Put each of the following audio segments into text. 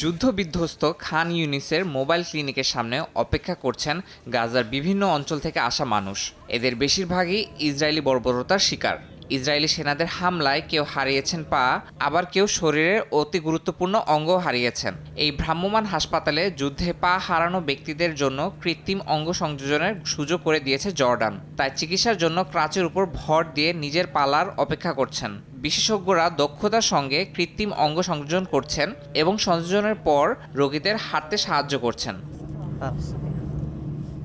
যুদ্ধবিধ্বস্ত খান ইউনিসের মোবাইল ক্লিনিকের সামনে অপেক্ষা করছেন গাজার বিভিন্ন অঞ্চল থেকে আসা মানুষ। এদের বেশিরভাগই ইসরায়েলি বর্বরতার শিকার। ইসরায়েলি সেনাদের হামলায় কেউ হারিয়েছেন পা, আবার কেউ শরীরের অতি গুরুত্বপূর্ণ অঙ্গ হারিয়েছেন। এই ভ্রাম্যমাণ হাসপাতালে যুদ্ধে পা হারানো ব্যক্তিদের জন্য কৃত্রিম অঙ্গ সংযোজনের সুযোগ করে দিয়েছে জর্ডান। তাই চিকিৎসার জন্য ক্রাচের উপর ভর দিয়ে নিজের পালার অপেক্ষা করছেন। বিশেষজ্ঞরা দক্ষতার সঙ্গে কৃত্রিম অঙ্গ সংযোজন করছেন এবং সংযোজনের পর রোগীদের হাঁটতে সাহায্য করছেন।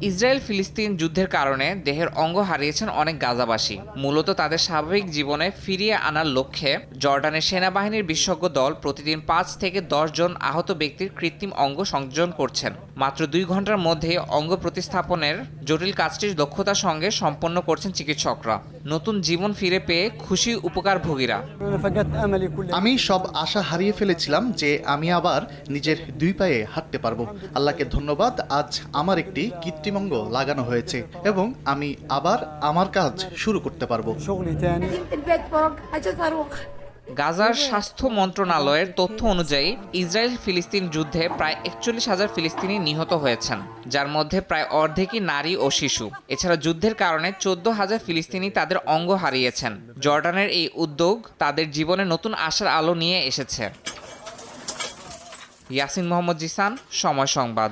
ইসরায়েল ফিলিস্তিন যুদ্ধের কারণে দেহের অঙ্গ হারিয়েছেন অনেক গাজাবাসী। মূলত তাদের স্বাভাবিক জীবনে ফিরিয়ে আনার লক্ষ্যে জর্ডানের সেনাবাহিনীর বিশেষজ্ঞ দল প্রতিদিন 5 থেকে 10 জন আহত ব্যক্তির কৃত্রিম অঙ্গ সংযোজন করছেন। মাত্র 2 ঘন্টার মধ্যে অঙ্গ প্রতিস্থাপনের জটিল কাজটি দক্ষতার সঙ্গে সম্পন্ন করছেন চিকিৎসকরা। নতুন জীবন ফিরে পেয়ে খুশি উপকারভোগীরা। আমি সব আশা হারিয়ে ফেলেছিলাম যে আমি আবার নিজের 2 পায়ে হাঁটতে পারবো। আল্লাহকে ধন্যবাদ, আজ আমার একটি কৃত্রিম অঙ্গ লাগানো হয়েছে এবং আমি আবার আমার কাজ শুরু করতে পারবো। গাজার স্বাস্থ্য মন্ত্রণালয়ের তথ্য অনুযায়ী ইসরায়েল ফিলিস্তিন যুদ্ধে প্রায় 41,000 ফিলিস্তিনি নিহত হয়েছেন, যার মধ্যে প্রায় অর্ধেকই নারী ও শিশু। এছাড়া যুদ্ধের কারণে 14,000 ফিলিস্তিনি তাদের অঙ্গ হারিয়েছেন। জর্ডানের এই উদ্যোগ তাদের জীবনে নতুন আশার আলো নিয়ে এসেছে। ইয়াসিন মোহাম্মদ জিসান, সময় সংবাদ।